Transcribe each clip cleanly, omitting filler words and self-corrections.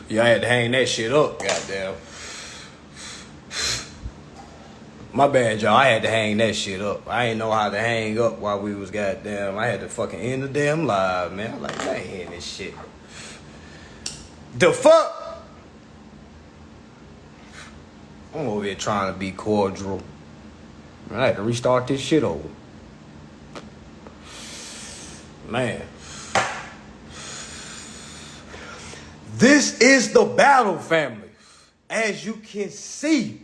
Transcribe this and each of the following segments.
Yeah, I had to hang that shit up, goddamn. My bad, y'all. I had to hang that shit up. I ain't know how to hang up while we was goddamn. I had to fucking end the damn live, man. I'm like, I ain't hearing this shit. The fuck? I'm over here trying to be cordial. Man, I had to restart this shit over. Man. This is the battle, family. As you can see.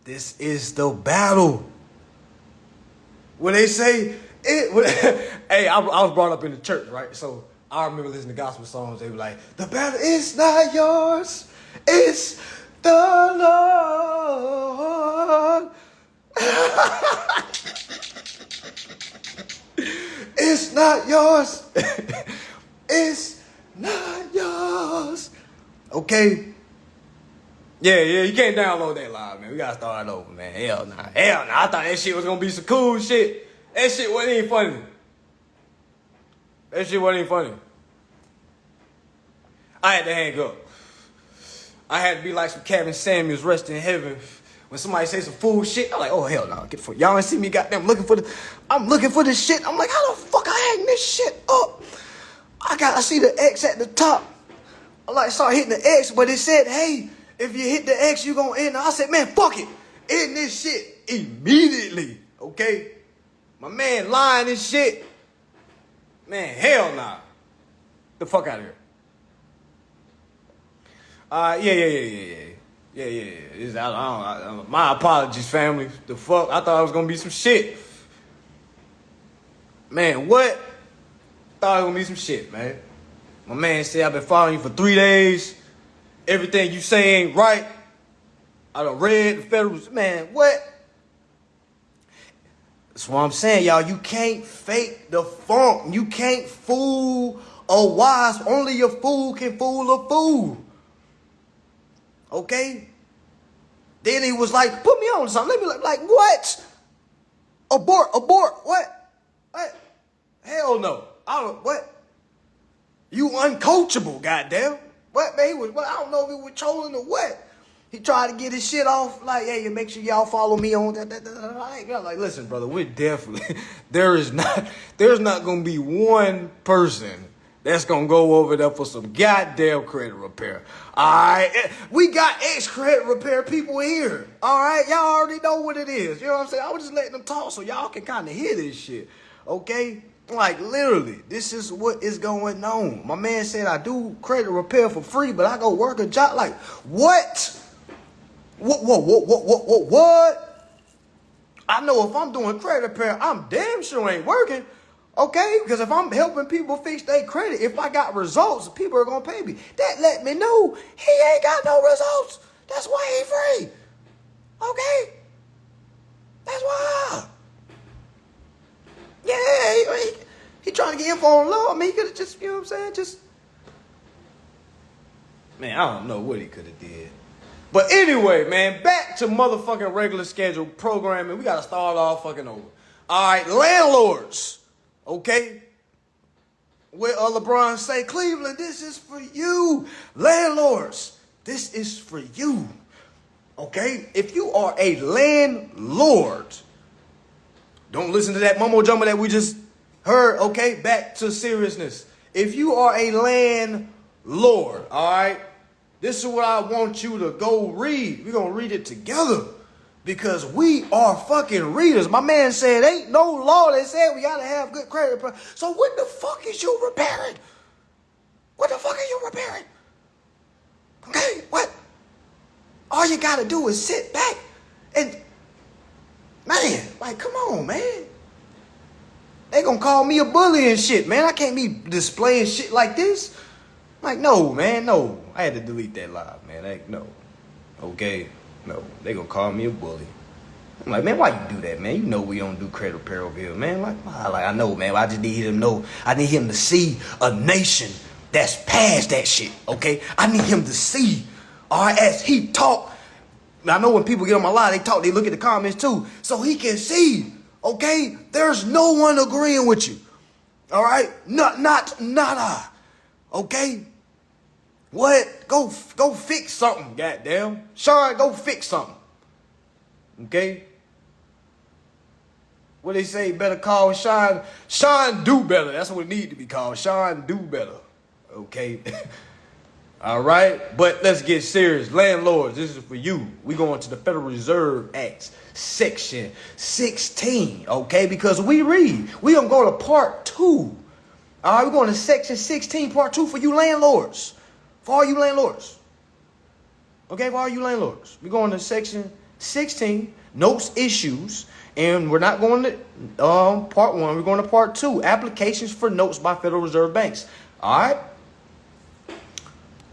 This is the battle. When they say it, hey, I was brought up in the church, right? So I remember listening to gospel songs. They were like, "The battle is not yours, it's the Lord." It's not yours. It's not yours. Okay. Yeah, you can't download that live, man. We gotta start it over, man. Hell nah. I thought that shit was gonna be some cool shit. That shit wasn't even funny. I had to hang up. I had to be like some Kevin Samuels, rest in heaven. When somebody say some fool shit, I'm like, oh hell no, get for y'all ain't see me goddamn looking for this shit. I'm like, how the fuck I hang this shit up? I see the X at the top. I like start hitting the X, but it said, hey, if you hit the X, you gonna end. I said, man, fuck it. End this shit immediately. Okay? My man lying and shit. Man, hell nah. The fuck out of here. Yeah. My apologies, family. The fuck? I thought it was gonna be some shit. Man, what? Thought it was gonna be some shit, man. My man said, I've been following you for 3 days. Everything you say ain't right. I done read the federal. Man, what? That's what I'm saying, y'all. You can't fake the funk. You can't fool a wise. Only a fool can fool a fool. Okay? Then he was like, put me on something. Let me like what? Abort. What? Hell no. What? You uncoachable, goddamn. What, man? I don't know if he was trolling or what. He tried to get his shit off, like, hey, make sure y'all follow me on that. I'm like, listen, brother, we're definitely, there's not going to be one person that's going to go over there for some goddamn credit repair. All right? We got ex-credit repair people here. All right? Y'all already know what it is. You know what I'm saying? I was just letting them talk so y'all can kind of hear this shit. Okay? Like, literally, this is what is going on. My man said I do credit repair for free, but I go work a job. Like, what? What? I know if I'm doing credit repair, I'm damn sure ain't working. Okay? Because if I'm helping people fix their credit, if I got results, people are going to pay me. That let me know he ain't got no results. That's why he free. Okay? That's why. Yeah, he trying to get info on low. I mean, he could have just, you know what I'm saying? Just, man, I don't know what he could have did. But anyway, man, back to motherfucking regular scheduled programming. We got to start all fucking over. All right, landlords, okay? Where LeBron say, Cleveland, this is for you. Landlords, this is for you, okay? If you are a landlord, don't listen to that mumbo jumbo that we just heard, okay? Back to seriousness. If you are a landlord, all right? This is what I want you to go read. We're going to read it together because we are fucking readers. My man said ain't no law that said we got to have good credit. So what the fuck is you repairing? What the fuck are you repairing? Okay, what? All you got to do is sit back and, man, like, come on, man. They going to call me a bully and shit, man. I can't be displaying shit like this. Like, no, man, no. I had to delete that live, man. Like, no. Okay? No. They gonna call me a bully. I'm like, man, why you do that, man? You know we don't do credit repair over here, man. Like, I know, man. I just need him to know. I need him to see a nation that's past that shit, okay? I need him to see, all right, as he talk, I know when people get on my live, they look at the comments too. So he can see, okay? There's no one agreeing with you. All right? Nada. Okay? What? Go fix something, goddamn. Sean, go fix something. Okay? What they say, better call Sean. Sean do better. That's what it need to be called. Sean do better. Okay? All right? But let's get serious. Landlords, this is for you. We going to the Federal Reserve Act, Section 16. Okay? Because we read. We gonna go to Part 2. All right? We're going to Section 16, Part 2 for you landlords. For all you landlords. Okay? For all you landlords. We're going to Section 16, Notes, Issues. And we're not going to Part 1. We're going to Part 2, Applications for Notes by Federal Reserve Banks. All right?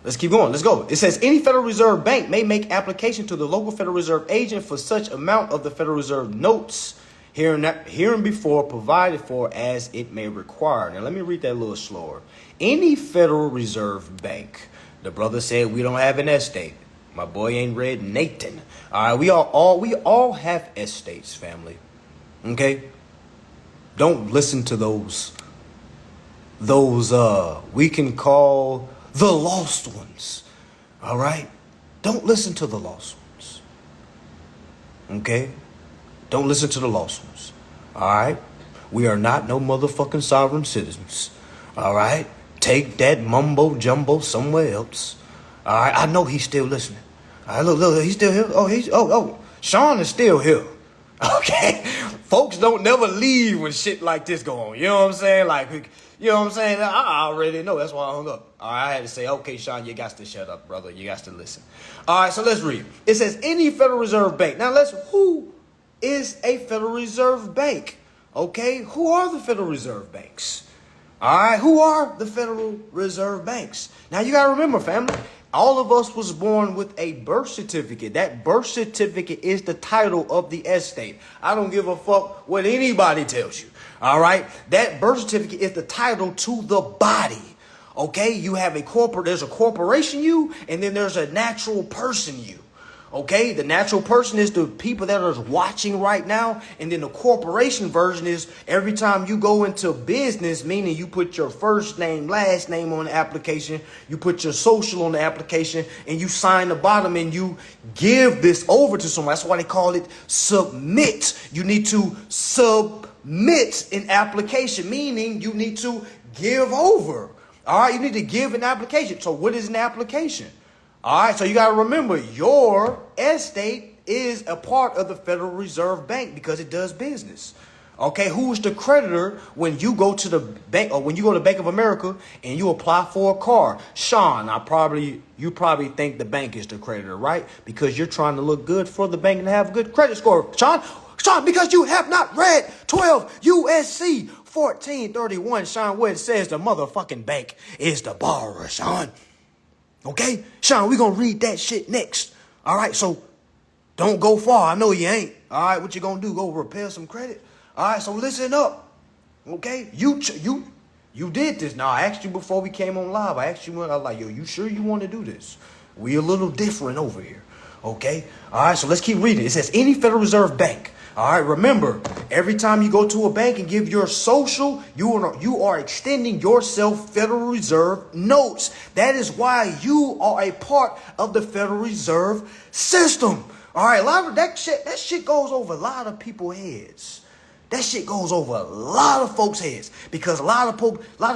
Let's keep going. Let's go. It says, any Federal Reserve Bank may make application to the local Federal Reserve agent for such amount of the Federal Reserve notes hereinbefore provided for as it may require. Now, let me read that a little slower. Any Federal Reserve Bank. The brother said we don't have an estate. My boy ain't read Nathan. All right, we all have estates, family. Okay? Don't listen to those we can call the lost ones. All right? Don't listen to the lost ones. Okay? Don't listen to the lost ones. All right? We are not no motherfucking sovereign citizens. All right? Take that mumbo jumbo somewhere else. All right? I know he's still listening. All right, look, he's still here. Oh, Sean is still here. Okay? Folks don't never leave when shit like this go on. You know what I'm saying? Like, you know what I'm saying? I already know. That's why I hung up. All right, I had to say, okay, Sean, you got to shut up, brother. You got to listen. All right, so let's read. It says, any Federal Reserve Bank. Now, who is a Federal Reserve Bank? Okay, who are the Federal Reserve Banks? All right, who are the Federal Reserve Banks? Now, you got to remember, family, all of us was born with a birth certificate. That birth certificate is the title of the estate. I don't give a fuck what anybody tells you. All right? That birth certificate is the title to the body. Okay? You have there's a corporation you, and then there's a natural person you. Okay? The natural person is the people that are watching right now. And then the corporation version is every time you go into business, meaning you put your first name, last name on the application, you put your social on the application, and you sign the bottom and you give this over to someone. That's why they call it submit. You need to submit an application, meaning you need to give over. All right? You need to give an application. So what is an application? All right, so you got to remember, your estate is a part of the Federal Reserve Bank because it does business. Okay, who's the creditor when you go to the bank or when you go to Bank of America and you apply for a car? Sean, you probably think the bank is the creditor, right? Because you're trying to look good for the bank and have a good credit score. Sean, because you have not read 12 USC 1431, Sean, where it says the motherfucking bank is the borrower, Sean. Okay? Sean, we're going to read that shit next. All right? So don't go far. I know you ain't. All right? What you going to do? Go repair some credit? All right? So listen up. Okay? You did this. Now, I asked you before we came on live. I asked you, I was like, yo, you sure you want to do this? We a little different over here. Okay? All right? So let's keep reading. It says, any Federal Reserve Bank. All right, remember, every time you go to a bank and give your social, you are extending yourself Federal Reserve notes. That is why you are a part of the Federal Reserve system. All right, a lot of that shit goes over a lot of people's heads. That shit goes over a lot of folks' heads because a lot of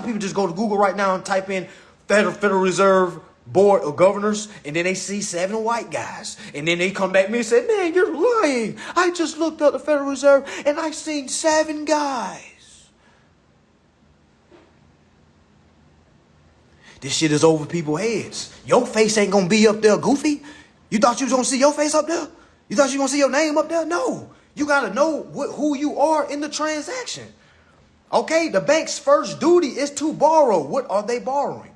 people just go to Google right now and type in Federal Reserve Board of Governors, and then they see 7 white guys, and then they come back to me and say, man, you're lying. I just looked up the Federal Reserve and I seen 7 guys. This shit is over people's heads. Your face ain't gonna be up there, goofy. You thought you was gonna see your face up there? You thought you was gonna see your name up there? No. You gotta know who you are in the transaction. Okay, the bank's first duty is to borrow. What are they borrowing?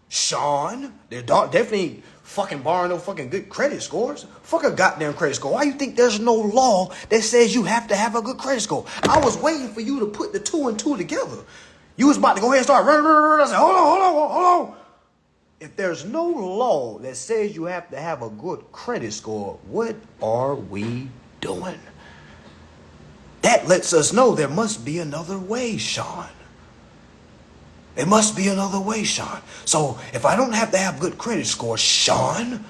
Sean, they're definitely fucking borrowing no fucking good credit scores. Fuck a goddamn credit score. Why you think there's no law that says you have to have a good credit score? I was waiting for you to put the 2 and 2 together. You was about to go ahead and start running. I said, hold on. If there's no law that says you have to have a good credit score, what are we doing? That lets us know there must be another way, Sean. There must be another way, Sean. So if I don't have to have good credit score, Sean,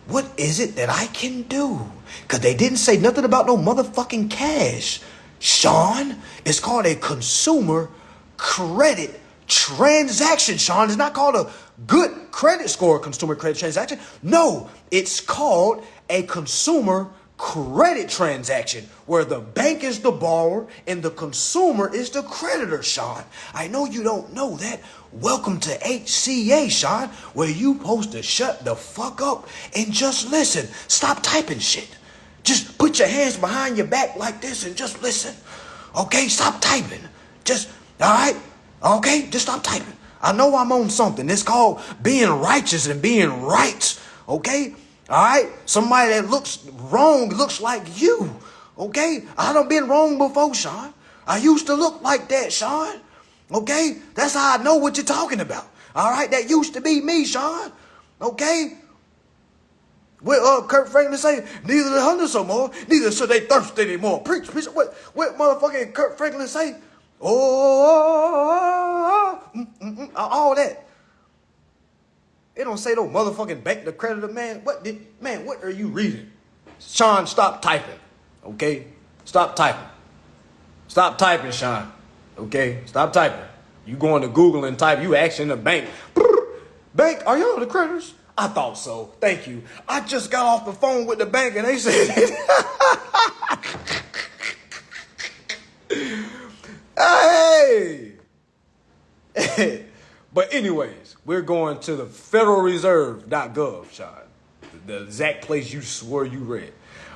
what is it that I can do? Because they didn't say nothing about no motherfucking cash. Sean, it's called a consumer credit transaction, Sean. It's not called a good credit score consumer credit transaction. No, it's called a consumer credit transaction where the bank is the borrower and the consumer is the creditor, Sean. I know you don't know that. Welcome to HCA, Sean, where you supposed to shut the fuck up and just listen. Stop typing shit. Just put your hands behind your back like this and just listen. Okay, stop typing. Just, all right? Okay, just stop typing. I know I'm on something. It's called being righteous and being right. Okay? All right? Somebody that looks wrong looks like you. Okay? I done been wrong before, Sean. I used to look like that, Sean. Okay? That's how I know what you're talking about. All right? That used to be me, Sean. Okay? What Kurt Franklin say? Neither the hunger so more, neither should they thirst anymore. Preach. What motherfucking Kurt Franklin say? All that. It don't say no motherfucking bank the creditor, man. What are you reading? Sean, stop typing. Okay? Stop typing. Stop typing, Sean. Okay? Stop typing. You going to Google and type, you asking the bank. Bank, are y'all the creditors? I thought so. Thank you. I just got off the phone with the bank and they said, hey. But anyways, we're going to the federalreserve.gov, Sean. The exact place you swore you read.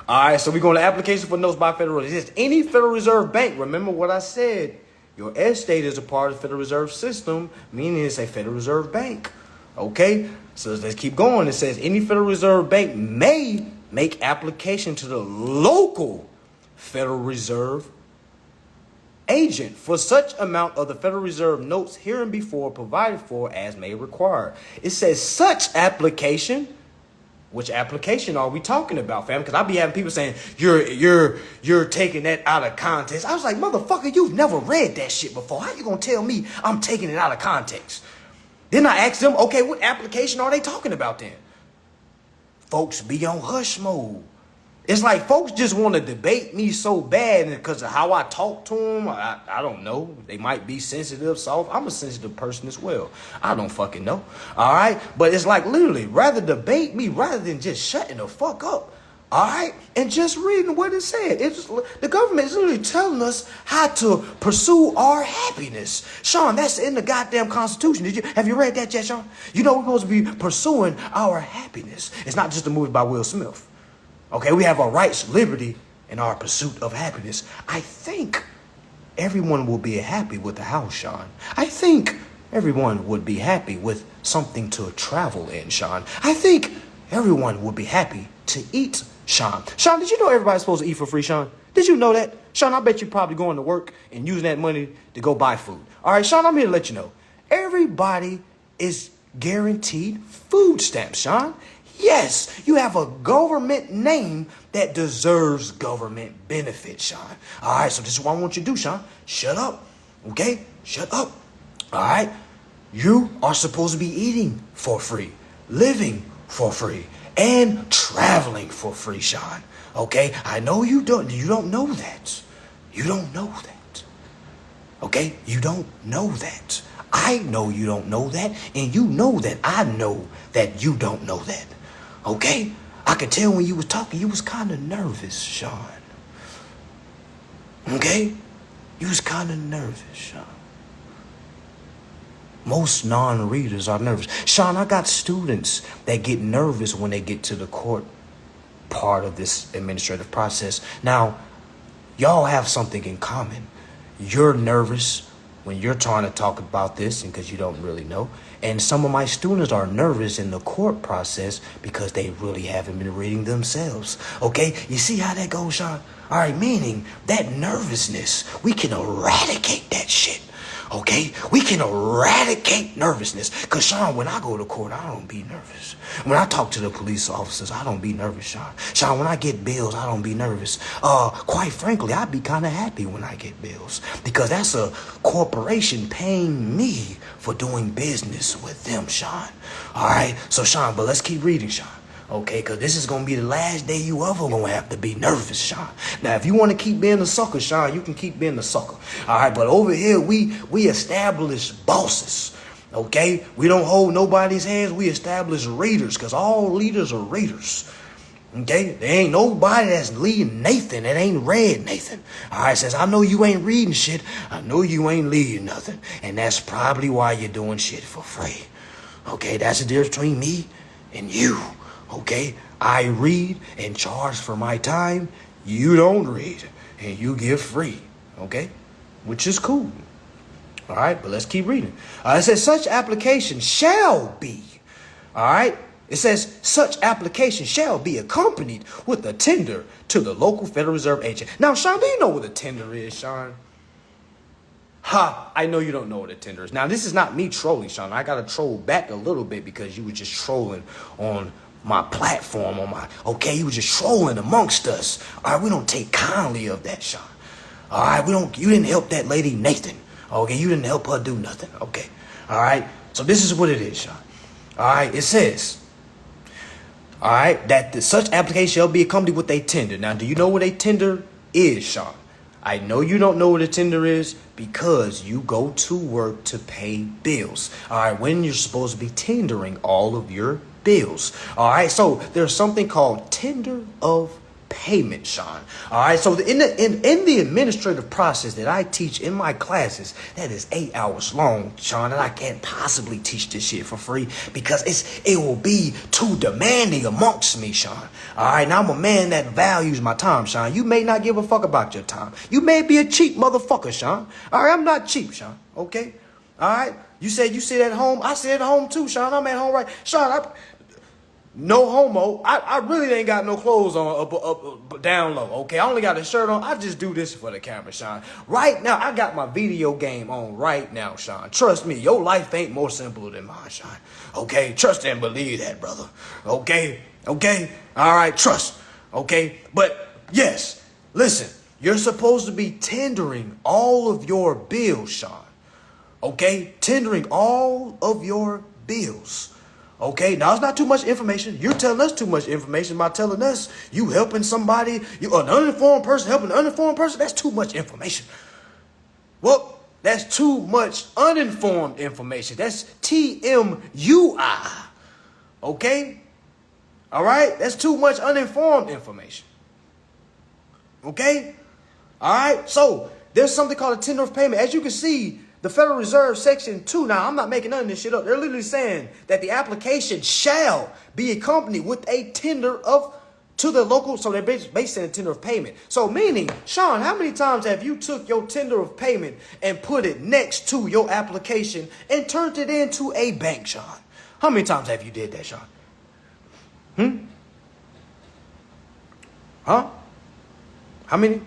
All right, so we're going to application for notes by Federal Reserve. Any Federal Reserve bank, remember what I said. Your estate is a part of the Federal Reserve system, meaning it's a Federal Reserve bank. Okay, so let's keep going. It says any Federal Reserve bank may make application to the local Federal Reserve agent for such amount of the Federal Reserve notes hereinbefore provided for as may require. It says such application. Which application are we talking about, fam? Because I be having people saying you're taking that out of context. I was like, motherfucker, you've never read that shit before. How you gonna tell me I'm taking it out of context? Then I asked them, okay, what application are they talking about then? Folks be on hush mode. It's like folks just want to debate me so bad because of how I talk to them. I don't know. They might be sensitive, soft. I'm a sensitive person as well. I don't fucking know. All right? But it's like literally, rather debate me rather than just shutting the fuck up. All right? And just reading what it said. The government is literally telling us how to pursue our happiness. Sean, that's in the goddamn Constitution. Have you read that yet, Sean? You know we're supposed to be pursuing our happiness. It's not just a movie by Will Smith. Okay, we have our rights, liberty, and our pursuit of happiness. I think everyone will be happy with a house, Sean. I think everyone would be happy with something to travel in, Sean. I think everyone would be happy to eat, Sean. Sean, did you know everybody's supposed to eat for free, Sean? Did you know that? Sean, I bet you're probably going to work and using that money to go buy food. All right, Sean, I'm here to let you know. Everybody is guaranteed food stamps, Sean. Yes, you have a government name that deserves government benefits, Sean. All right, so this is what I want you to do, Sean. Shut up, okay? Shut up. All right? You are supposed to be eating for free, living for free, and traveling for free, Sean. Okay? I know you don't know that. You don't know that. Okay? You don't know that. I know you don't know that, and you know that I know that you don't know that. Okay? I could tell when you was talking, you was kind of nervous, Sean. Okay? You was kind of nervous, Sean. Most non-readers are nervous. Sean, I got students that get nervous when they get to the court part of this administrative process. Now, y'all have something in common. You're nervous when you're trying to talk about this and because you don't really know. And some of my students are nervous in the court process because they really haven't been reading themselves. Okay? You see how that goes, Sean? All right, meaning that nervousness, we can eradicate that shit. Okay? We can eradicate nervousness. Because, Sean, when I go to court, I don't be nervous. When I talk to the police officers, I don't be nervous, Sean. Sean, when I get bills, I don't be nervous. Quite frankly, I be kind of happy when I get bills. Because that's a corporation paying me for doing business with them, Sean. All right? So, Sean, but let's keep reading, Sean. Okay, because this is going to be the last day you ever going to have to be nervous, Sean. Now, if you want to keep being a sucker, Sean, you can keep being a sucker. All right, but over here, we establish bosses. Okay? We don't hold nobody's hands. We establish readers because all leaders are readers. Okay? There ain't nobody that's leading Nathan that ain't read Nathan. All right, since I know you ain't reading shit, I know you ain't leading nothing. And that's probably why you're doing shit for free. Okay? That's the difference between me and you. Okay, I read and charge for my time. You don't read and you give free. Okay, which is cool. All right, but let's keep reading. It says such application shall be. All right, it says such application shall be accompanied with a tender to the local Federal Reserve agent. Now, Sean, do you know what a tender is, Sean? Ha, I know you don't know what a tender is. Now, this is not me trolling, Sean. I got to troll back a little bit because you were just trolling on my platform, okay, you were just trolling amongst us. All right, we don't take kindly of that, Sean. All right, you didn't help that lady Nathan. Okay, you didn't help her do nothing. Okay, all right, so this is what it is, Sean. All right, it says, all right, that such application shall be accompanied with a tender. Now, do you know what a tender is, Sean? I know you don't know what a tender is because you go to work to pay bills. All right, when you're supposed to be tendering all of your bills. All right, so there's something called tender of payment, Sean. All right, so in the administrative process that I teach in my classes, that is 8 hours long, Sean, and I can't possibly teach this shit for free because it will be too demanding amongst me, Sean. All right, now I'm a man that values my time, Sean. You may not give a fuck about your time. You may be a cheap motherfucker, Sean. All right, I'm not cheap, Sean. Okay, all right. You said you sit at home. I sit at home too, Sean. I'm at home, right, Sean. No homo. I really ain't got no clothes on up down low, okay? I only got a shirt on. I just do this for the camera, Sean. Right now, I got my video game on right now, Sean. Trust me, your life ain't more simple than mine, Sean. Okay? Trust and believe that, brother. Okay? Okay? All right, trust. Okay? But, yes, listen, you're supposed to be tendering all of your bills, Sean. Okay? Tendering all of your bills. Okay, now it's not too much information. You're telling us too much information by telling us you helping somebody, you an uninformed person helping an uninformed person. That's too much information. Well, that's too much uninformed information. That's TMUI. Okay? All right? That's too much uninformed information. Okay? All right? So, there's something called a tender of payment. As you can see, the Federal Reserve Section 2, now I'm not making none of this shit up. They're literally saying that the application shall be accompanied with a tender to the local, so they're basing a tender of payment. So meaning, Sean, how many times have you took your tender of payment and put it next to your application and turned it into a bank, Sean? How many times have you did that, Sean? Huh? How many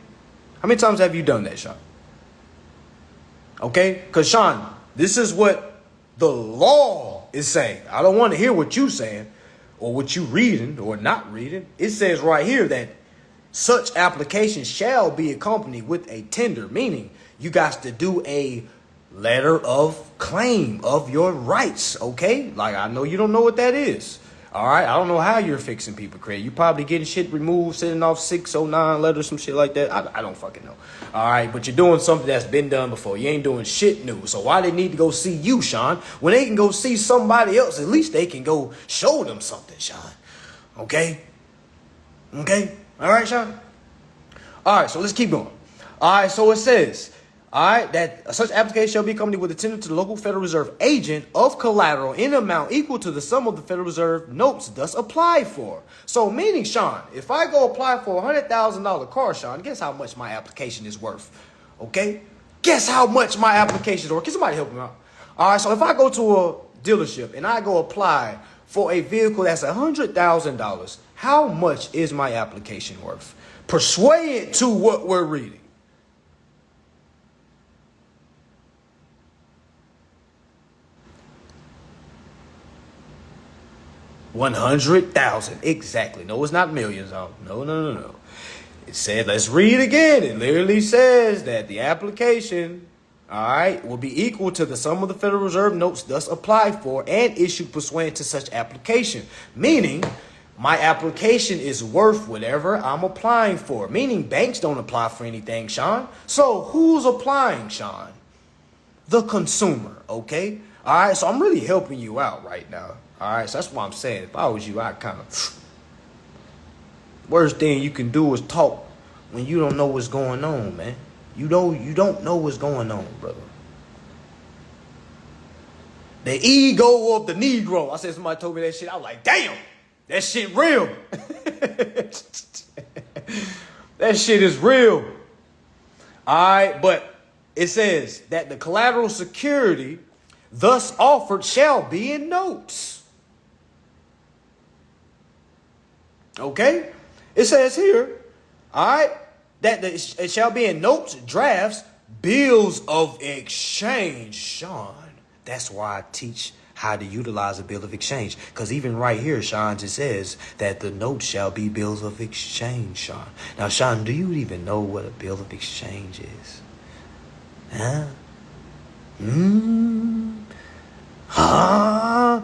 times have you done that, Sean? Okay? Because, Sean, this is what the law is saying. I don't want to hear what you're saying or what you reading or not reading. It says right here that such application shall be accompanied with a tender, meaning you got to do a letter of claim of your rights, okay? Like, I know you don't know what that is. All right, I don't know how you're fixing people credit. You probably getting shit removed, sending off 609 letters, some shit like that. I don't fucking know. All right, but you're doing something that's been done before. You ain't doing shit new. So why they need to go see you, Sean? When they can go see somebody else, at least they can go show them something, Sean. Okay? Okay? All right, Sean? All right, so let's keep going. All right, so it says, all right, that such application shall be accompanied with a tender to the local Federal Reserve agent of collateral in amount equal to the sum of the Federal Reserve notes thus applied for. So meaning, Sean, if I go apply for a $100,000 car, Sean, guess how much my application is worth? Okay? Guess how much my application is worth? Can somebody help me out? All right, so if I go to a dealership and I go apply for a vehicle that's $100,000, how much is my application worth? Persuade to what we're reading. 100,000. Exactly. No, it's not millions. Oh, no. It said, let's read again. It literally says that the application, all right, will be equal to the sum of the Federal Reserve notes thus applied for and issued pursuant to such application. Meaning, my application is worth whatever I'm applying for. Meaning, banks don't apply for anything, Sean. So, who's applying, Sean? The consumer, okay? All right, so I'm really helping you out right now. All right, so that's what I'm saying. If I was you, I'd kind of... Worst thing you can do is talk when you don't know what's going on, man. You don't know what's going on, brother. The ego of the Negro. I said somebody told me that shit. I was like, damn, that shit real. That shit is real. All right, but it says that the collateral security thus offered shall be in notes. Okay? It says here, all right, that it shall be in notes, drafts, bills of exchange. Sean, that's why I teach how to utilize a bill of exchange. Because even right here, Sean, it says that the notes shall be bills of exchange, Sean. Now, Sean, do you even know what a bill of exchange is? Huh? Huh?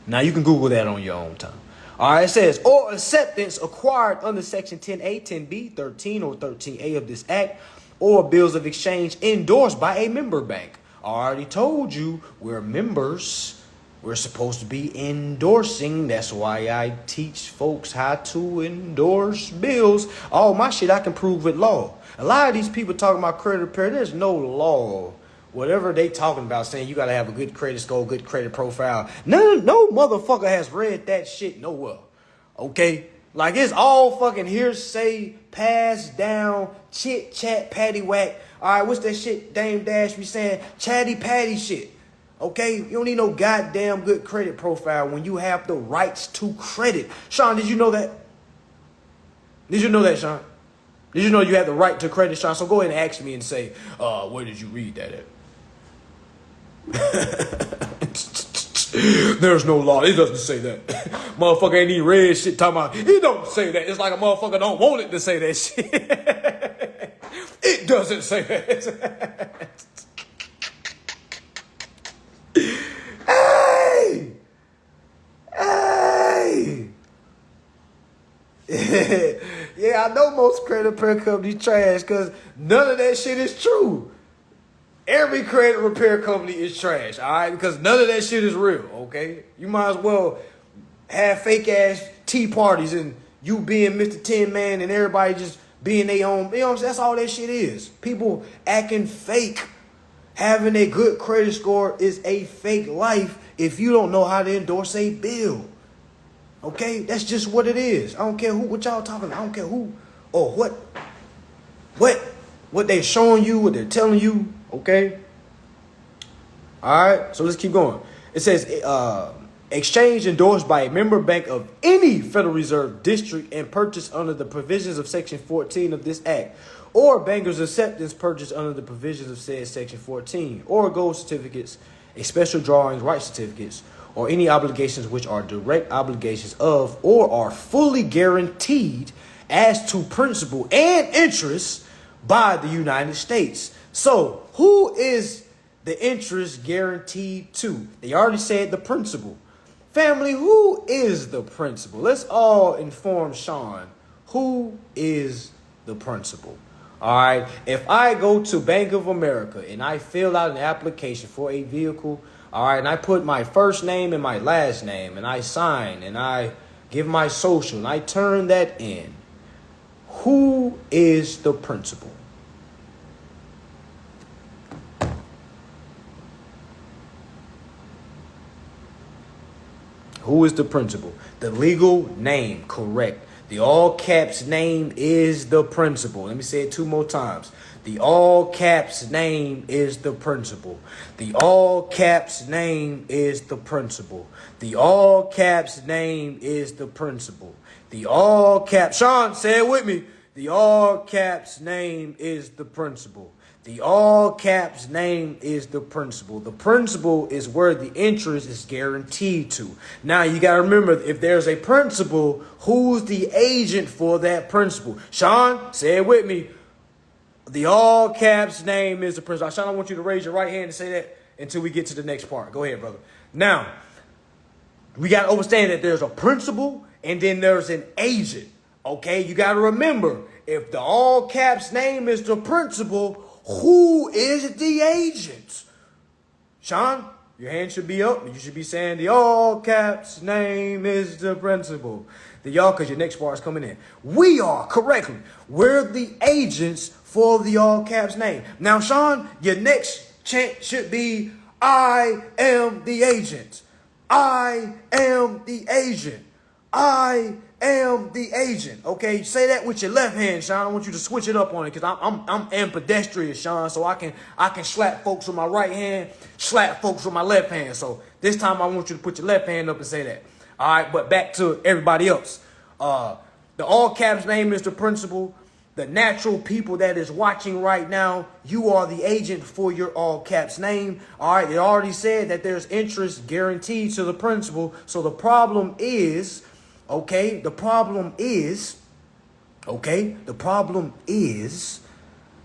Now, you can Google that on your own time. All right, it says, or acceptance acquired under Section 10A, 10B, 13, or 13A of this act, or bills of exchange endorsed by a member bank. I already told you we're members. We're supposed to be endorsing. That's why I teach folks how to endorse bills. All my shit I can prove with law. A lot of these people talking about credit repair, there's no law. Whatever they talking about, saying you got to have a good credit score, good credit profile. No motherfucker has read that shit nowhere. Okay? Like, it's all fucking hearsay, passed down, chit chat, patty whack. All right, what's that shit Dame Dash be saying? Chatty patty shit. Okay? You don't need no goddamn good credit profile when you have the rights to credit. Sean, did you know that? Did you know that, Sean? Did you know you have the right to credit, Sean? So go ahead and ask me and say, where did you read that at? There's no law. It doesn't say that. Motherfucker ain't even read shit talking about. It don't say that. It's like a motherfucker don't want it to say that shit. It doesn't say that. Hey. Yeah, I know most credit repair companies trash because none of that shit is true. Every credit repair company is trash, all right? Because none of that shit is real, okay? You might as well have fake-ass tea parties and you being Mr. Tin Man and everybody just being their own. You know what I'm saying? That's all that shit is. People acting fake. Having a good credit score is a fake life if you don't know how to endorse a bill. Okay? That's just what it is. I don't care what y'all talking about. I don't care who or what they're showing you, what they're telling you. Okay. All right. So let's keep going. It says exchange endorsed by a member bank of any Federal Reserve district and purchased under the provisions of Section 14 of this act, or banker's acceptance purchased under the provisions of said Section 14, or gold certificates, a special drawings, right certificates, or any obligations which are direct obligations of or are fully guaranteed as to principal and interest by the United States. So, who is the interest guaranteed to? They already said the principal. Family, who is the principal? Let's all inform Sean. Who is the principal? All right. If I go to Bank of America and I fill out an application for a vehicle, all right, and I put my first name and my last name, and I sign, and I give my social, and I turn that in, who is the principal? Who is the principal? The legal name, correct. The all caps name is the principal. Let me say it 2 more times. The all caps name is the principal. The all caps name is the principal. The all caps name is the principal. The all caps, Sean, say it with me. The all caps name is the principal. The all caps name is the principal. The principal is where the interest is guaranteed to. Now you got to remember, if there's a principal, who's the agent for that principal? Sean, say it with me. The all caps name is the principal. Sean, I want you to raise your right hand and say that until we get to the next part. Go ahead, brother. Now, we got to understand that there's a principal and then there's an agent. Okay, you got to remember, if the all caps name is the principal, who is the agent? Sean, your hand should be up. You should be saying the all caps name is the principal. The y'all, because your next part is coming in. We are, correctly. We're the agents for the all caps name. Now, Sean, your next chant should be, I am the agent. I am the agent. I am the agent. Okay, say that with your left hand, Sean. I want you to switch it up on it because I'm ambidextrous, Sean. So I can slap folks with my right hand, slap folks with my left hand. So this time I want you to put your left hand up and say that. All right, but back to everybody else. The all caps name is the principal. The natural people that is watching right now, you are the agent for your all caps name. All right, it already said that there's interest guaranteed to the principal. So the problem is, the problem is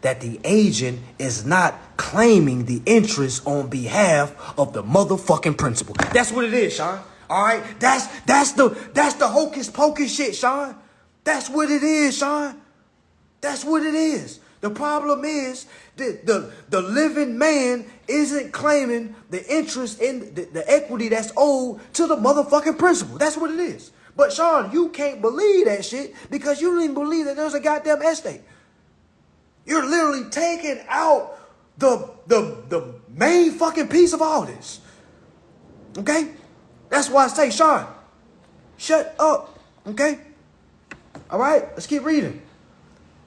that the agent is not claiming the interest on behalf of the motherfucking principal. That's what it is, Sean. All right, that's the hocus pocus shit, Sean. That's what it is, Sean. That's what it is. The problem is that the living man isn't claiming the interest in the equity that's owed to the motherfucking principal. That's what it is. But Sean, you can't believe that shit because you don't even believe that there's a goddamn estate. You're literally taking out the main fucking piece of all this. Okay? That's why I say, Sean, shut up. Okay? All right? Let's keep reading.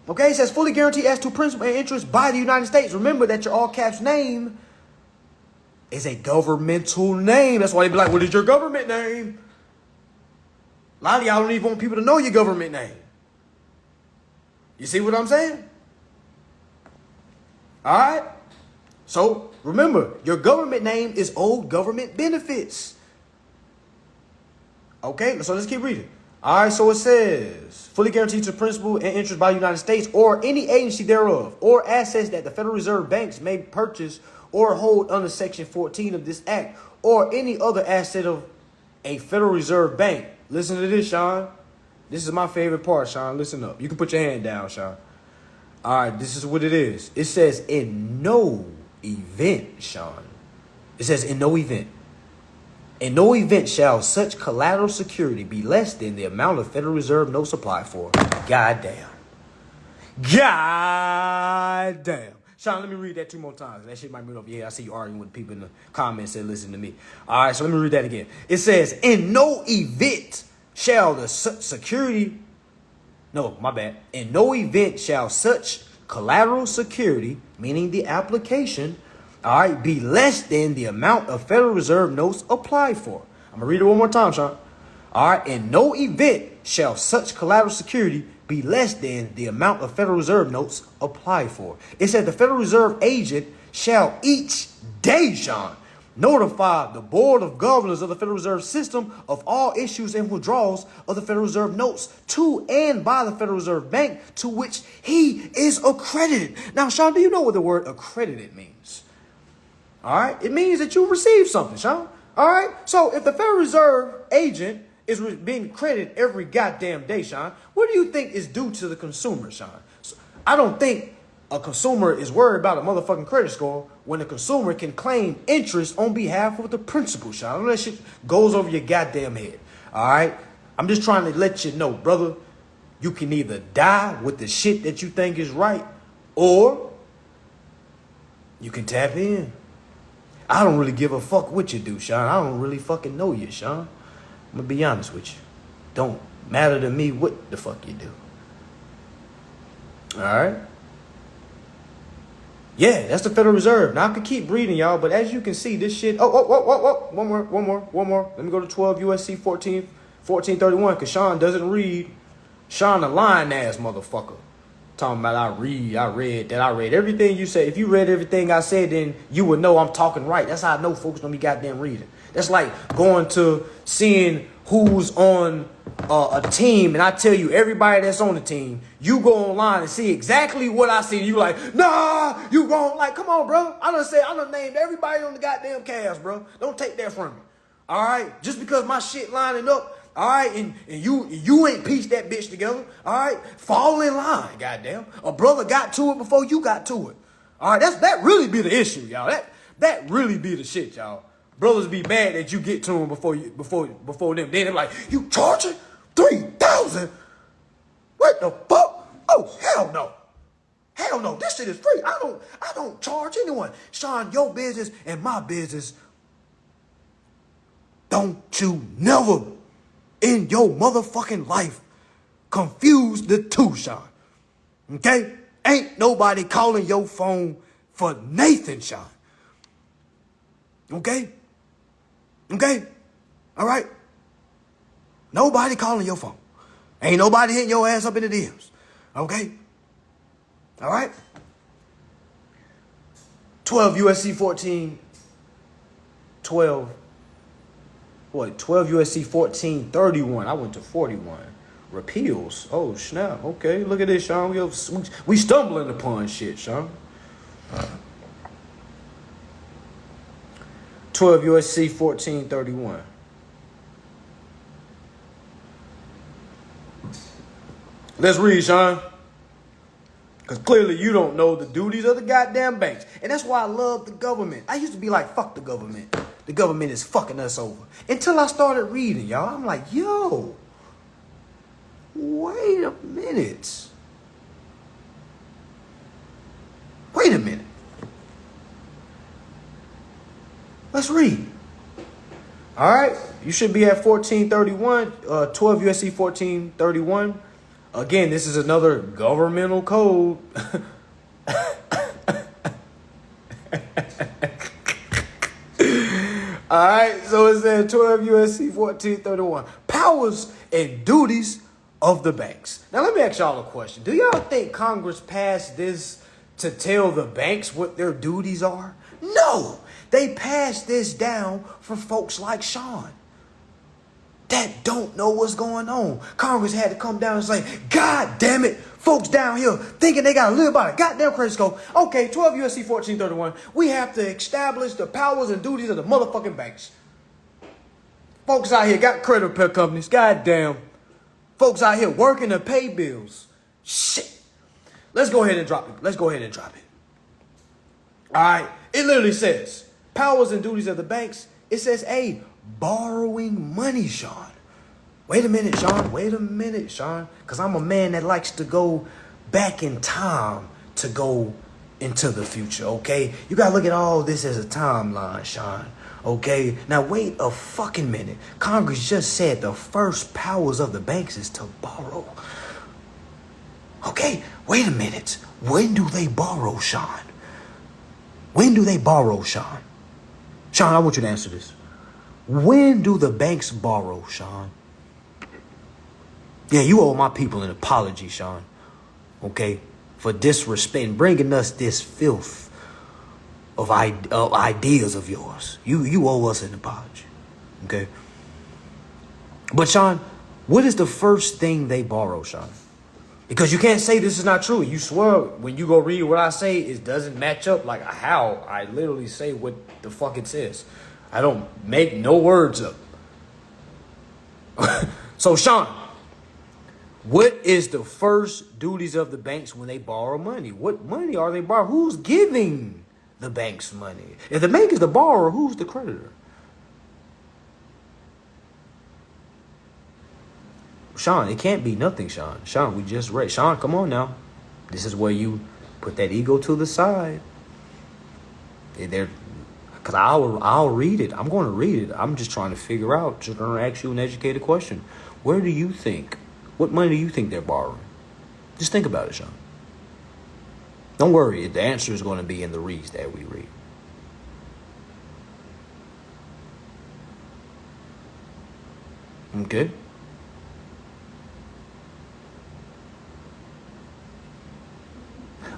Okay, it says fully guaranteed as to principal and interest by the United States. Remember that your all caps name is a governmental name. That's why they be like, what is your government name? A lot of y'all don't even want people to know your government name. You see what I'm saying? All right. So remember, your government name is owed government benefits. Okay, so let's keep reading. All right, so it says, fully guaranteed to principal and interest by the United States or any agency thereof, or assets that the Federal Reserve banks may purchase or hold under Section 14 of this act, or any other asset of a Federal Reserve bank. Listen to this, Sean. This is my favorite part, Sean. Listen up. You can put your hand down, Sean. All right, this is what it is. It says, in no event, Sean. It says, in no event. In no event shall such collateral security be less than the amount of Federal Reserve notes applied for. Goddamn. Goddamn. Sean, let me read that 2 more times. That shit might move up. Yeah, I see you arguing with people in the comments that listen to me. All right, so let me read that again. It says, in no event shall the security... No, my bad. In no event shall such collateral security, meaning the application... all right, be less than the amount of Federal Reserve notes applied for. I'm going to read it one more time, Sean. All right, in no event shall such collateral security be less than the amount of Federal Reserve notes applied for. It said the Federal Reserve agent shall each day, Sean, notify the Board of Governors of the Federal Reserve System of all issues and withdrawals of the Federal Reserve notes to and by the Federal Reserve Bank to which he is accredited. Now, Sean, do you know what the word accredited means? All right, it means that you received something, Sean. All right, so if the Federal Reserve agent is being credited every goddamn day, Sean, what do you think is due to the consumer, Sean? So, I don't think a consumer is worried about a motherfucking credit score when the consumer can claim interest on behalf of the principal, Sean. I know that shit goes over your goddamn head. All right, I'm just trying to let you know, brother, you can either die with the shit that you think is right, or you can tap in. I don't really give a fuck what you do, Sean. I don't really fucking know you, Sean. I'm gonna be honest with you. Don't matter to me what the fuck you do. All right? Yeah, that's the Federal Reserve. Now, I could keep reading, y'all, but as you can see, this shit... Oh, one more. Let me go to 12 USC 1431, because Sean doesn't read. Sean a lying-ass motherfucker. Talking about I read everything you said. If you read everything I said, then you would know I'm talking right. That's how I know folks don't be goddamn reading. That's like going to seeing who's on a team, and I tell you everybody that's on the team. You go online and see exactly what I see. You like, nah, you wrong. Like, come on, bro. I done named everybody on the goddamn cast, bro. Don't take that from me. All right, just because my shit lining up. All right, and you ain't pieced that bitch together. All right, fall in line, goddamn. A brother got to it before you got to it. All right, that really be the issue, y'all. That really be the shit, y'all. Brothers be mad that you get to them before them. Then they're like, you charging $3,000? What the fuck? Oh hell no, hell no. This shit is free. I don't charge anyone. Sean, your business and my business. Don't you never in your motherfucking life confuse the two, Sean. Okay? Ain't nobody calling your phone for Nathan, Sean. Okay? Okay? All right? Nobody calling your phone. Ain't nobody hitting your ass up in the DMs. Okay? All right? 12 USC 14, 12 USC 1431. I went to 41. Repeals. Oh, snap. Okay, look at this, Sean. We stumbling upon shit, Sean. 12 USC 1431. Let's read, Sean. Because clearly you don't know the duties of the goddamn banks. And that's why I love the government. I used to be like, fuck the government. The government is fucking us over. Until I started reading, y'all. I'm like, yo, wait a minute. Wait a minute. Let's read. All right. You should be at 1431, 12 USC 1431. Again, this is another governmental code. All right, so it said 12 USC 1431. Powers and duties of the banks. Now, let me ask y'all a question. Do y'all think Congress passed this to tell the banks what their duties are? No, they passed this down for folks like Sean that don't know what's going on. Congress had to come down and say, God damn it, folks down here thinking they got to live by a goddamn credit score. Okay, 12 USC 1431, we have to establish the powers and duties of the motherfucking banks. Folks out here got credit repair companies, goddamn. Folks out here working to pay bills. Shit. Let's go ahead and drop it. All right, it literally says, powers and duties of the banks. It says, hey, borrowing money, Sean. Wait a minute, Sean. Because I'm a man that likes to go back in time to go into the future, okay? You got to look at all this as a timeline, Sean, okay? Now, wait a fucking minute. Congress just said the first powers of the banks is to borrow. Okay, wait a minute. When do they borrow, Sean? Sean, I want you to answer this. When do the banks borrow, Sean? Yeah, you owe my people an apology, Sean. Okay? For disrespect and bringing us this filth of ideas of yours. You owe us an apology. Okay? But, Sean, what is the first thing they borrow, Sean? Because you can't say this is not true. You swear when you go read what I say, it doesn't match up like how I literally say what the fuck it says. I don't make no words up. So, Sean, what is the first duties of the banks when they borrow money? What money are they borrowing? Who's giving the banks money? If the bank is the borrower, who's the creditor? Sean, it can't be nothing, Sean. Sean, we just read. Sean, come on now. This is where you put that ego to the side. Because I'll read it. I'm going to read it. I'm just trying to figure out. Just going to ask you an educated question. Where do you think? What money do you think they're borrowing? Just think about it, Sean. Don't worry. The answer is going to be in the reads that we read. Okay?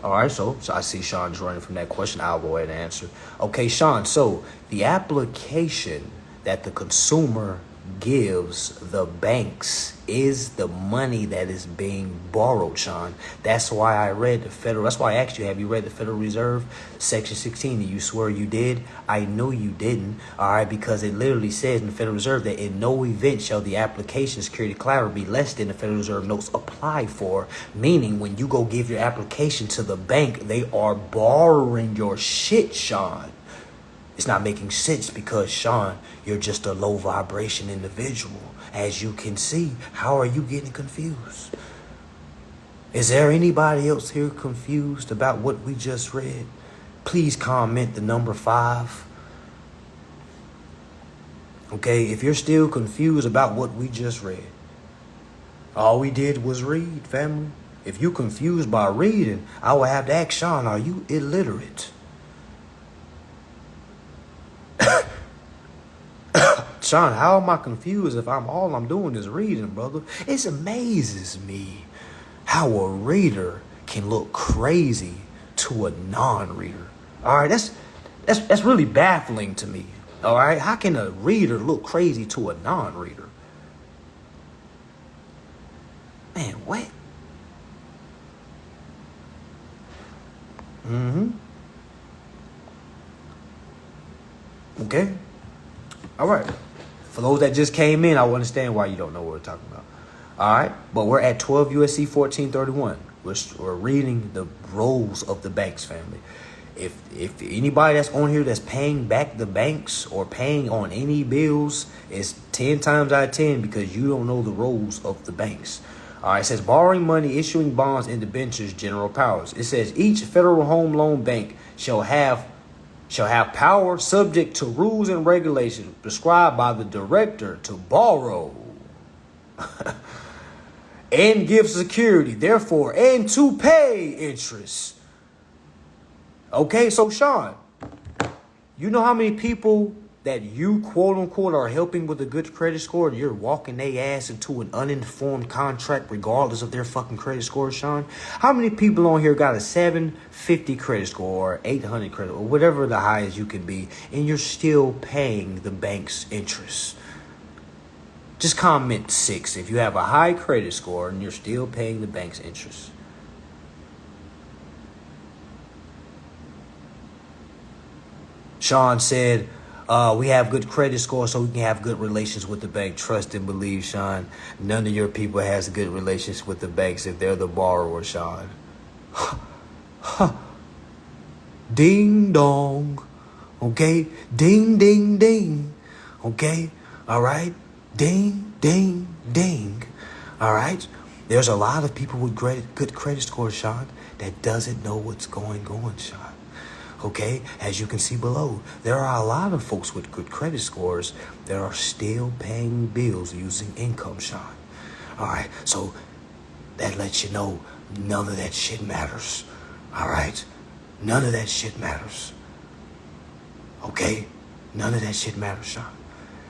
All right, so I see Sean's running from that question. I'll go ahead and answer. Okay, Sean, so the application that the consumer gives the banks is the money that is being borrowed, Sean. That's why I read that's why I asked you, have you read the Federal Reserve Section 16? Do you swear you did? I know you didn't, all right, because it literally says in the Federal Reserve that in no event shall the application security collateral be less than the Federal Reserve notes apply for, meaning when you go give your application to the bank, they are borrowing your shit, Sean. It's not making sense because, Sean, you're just a low vibration individual. As you can see, how are you getting confused? Is there anybody else here confused about what we just read? Please comment the number 5. Okay, if you're still confused about what we just read, all we did was read, family. If you're confused by reading, I will have to ask Sean, are you illiterate? Sean, how am I confused if all I'm doing is reading, brother? It amazes me how a reader can look crazy to a non-reader. All right, that's really baffling to me. All right, how can a reader look crazy to a non-reader? Man, what? Okay. All right. For those that just came in, I will understand why you don't know what we're talking about. All right. But we're at 12 USC 1431. We're reading the roles of the banks, family. If anybody that's on here that's paying back the banks or paying on any bills, it's 10 times out of 10 because you don't know the roles of the banks. All right, it says borrowing money, issuing bonds, and debentures, general powers. It says each Federal Home Loan Bank shall have power subject to rules and regulations prescribed by the director to borrow and give security, therefore, and to pay interest. Okay, so Sean, you know how many people that you quote unquote are helping with a good credit score and you're walking their ass into an uninformed contract regardless of their fucking credit score, Sean? How many people on here got a 750 credit score or 800 credit or whatever the highest you can be and you're still paying the bank's interest? Just comment 6 if you have a high credit score and you're still paying the bank's interest. Sean said, we have good credit score so we can have good relations with the bank. Trust and believe, Sean. None of your people has good relations with the banks if they're the borrower, Sean. Ding dong. Okay? Ding, ding, ding. Okay? All right? Ding, ding, ding. All right? There's a lot of people with good credit scores, Sean, that doesn't know what's going on, Sean. Okay, as you can see below, there are a lot of folks with good credit scores that are still paying bills using income, Sean. All right, so that lets you know none of that shit matters. All right, none of that shit matters. Okay, none of that shit matters, Sean.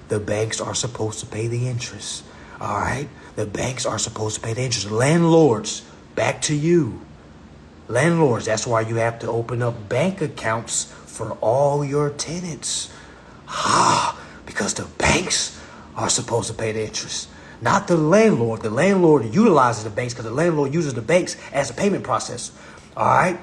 The banks are supposed to pay the interest. All right, the banks are supposed to pay the interest. Landlords, back to you. Landlords, that's why you have to open up bank accounts for all your tenants. Because the banks are supposed to pay the interest, not the landlord. The landlord utilizes the banks because the landlord uses the banks as a payment process. All right,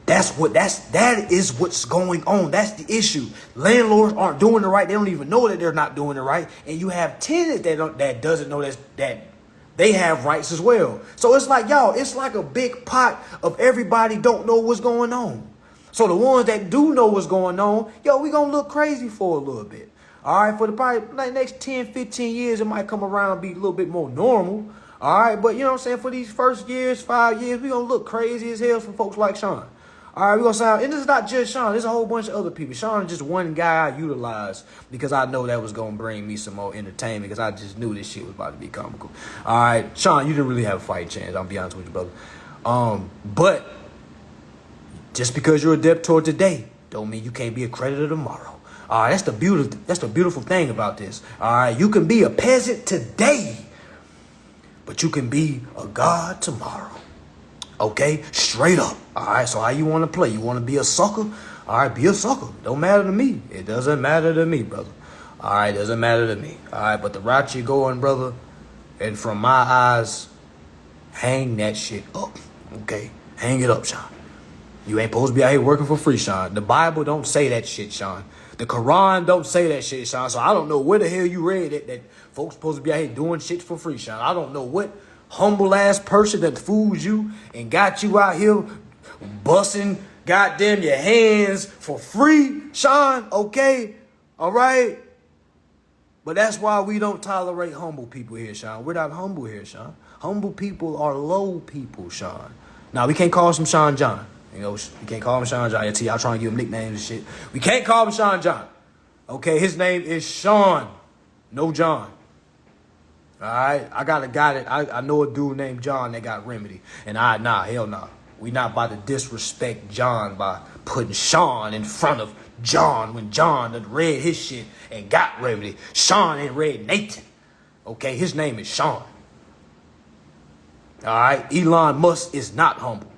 that is what's going on. That's the issue. Landlords aren't doing it right. They don't even know that they're not doing it right, and you have tenants that doesn't know that they have rights as well. So it's like, y'all, it's like a big pot of everybody don't know what's going on. So the ones that do know what's going on, we going to look crazy for a little bit. All right, for the probably like next 10, 15 years, it might come around and be a little bit more normal. All right, but you know what I'm saying? For these first years, 5 years, we going to look crazy as hell for folks like Sean. All right, we're going to sound, and this is not just Sean. There's a whole bunch of other people. Sean is just one guy I utilized because I know that was going to bring me some more entertainment because I just knew this shit was about to be comical. All right, Sean, you didn't really have a fighting chance. I'll be honest with you, brother. But just because you're a debtor today don't mean you can't be a creditor tomorrow. All right, that's the beautiful thing about this. All right, you can be a peasant today, but you can be a god tomorrow. Okay, straight up. All right, so how you want to play? You want to be a sucker? All right, be a sucker. Don't matter to me. It doesn't matter to me, brother. All right, doesn't matter to me. All right, but the route you're going, brother, and from my eyes, hang that shit up. Okay, hang it up, Sean. You ain't supposed to be out here working for free, Sean. The Bible don't say that shit, Sean. The Quran don't say that shit, Sean. So I don't know where the hell you read it that folks supposed to be out here doing shit for free, Sean. I don't know what humble ass person that fools you and got you out here busting goddamn your hands for free, Sean. Okay, all right. But that's why we don't tolerate humble people here, Sean. We're not humble here, Sean. Humble people are low people, Sean. Now we can't call him Sean John. You know, we can't call him Sean John. Y'all trying to give him nicknames and shit. We can't call him Sean John. Okay, his name is Sean, no John. All right, I got a guy that I know a dude named John that got remedy, and hell nah. We not about to disrespect John by putting Sean in front of John when John had read his shit and got remedy. Sean ain't read Nathan. Okay, his name is Sean. All right, Elon Musk is not humble.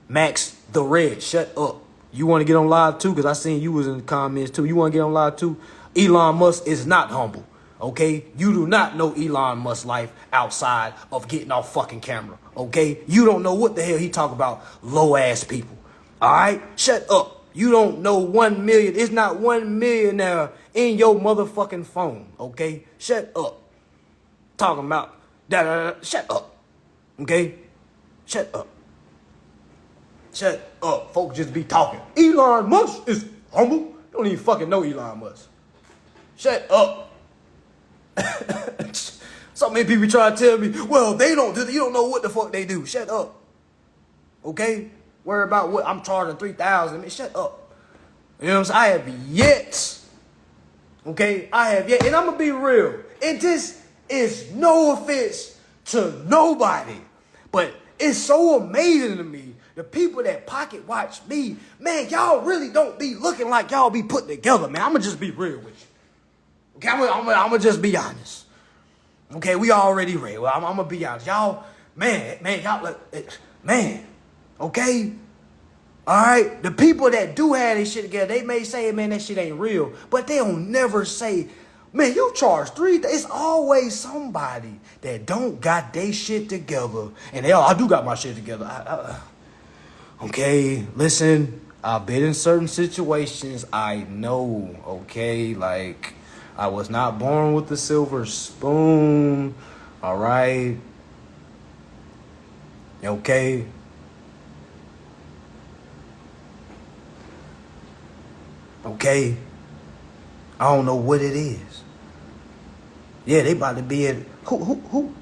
Max the Red, shut up. You want to get on live too? Because I seen you was in the comments too. You want to get on live too? Elon Musk is not humble. Okay? You do not know Elon Musk's life outside of getting off fucking camera. Okay? You don't know what the hell he talk about low ass people. All right? Shut up. You don't know 1 million. It's not 1 millionaire in your motherfucking phone. Okay? Shut up. Talking about shut up. Okay? Shut up. Shut up. Folks just be talking. Elon Musk is humble. You don't even fucking know Elon Musk. Shut up. So many people try to tell me, well, they don't do that. You don't know what the fuck they do. Shut up. Okay? Worry about what I'm charging $3,000. Man, shut up. You know what I'm saying? I have yet. Okay? I have yet. And I'm going to be real. And this is no offense to nobody. But it's so amazing to me. The people that pocket watch me, man, y'all really don't be looking like y'all be put together, man. I'm going to just be real with you. Okay, I'm gonna just be honest. Okay, we already read. Well, I'm gonna be honest. Y'all, y'all look, man, okay? All right? The people that do have this shit together, they may say, man, that shit ain't real. But they'll never say, man, you charge $3,000. It's always somebody that don't got their shit together. And I do got my shit together. Okay, listen, I've been in certain situations. I know, okay? Like, I was not born with the silver spoon, all right? Okay? Okay? I don't know what it is. Yeah, they about to be in... Who?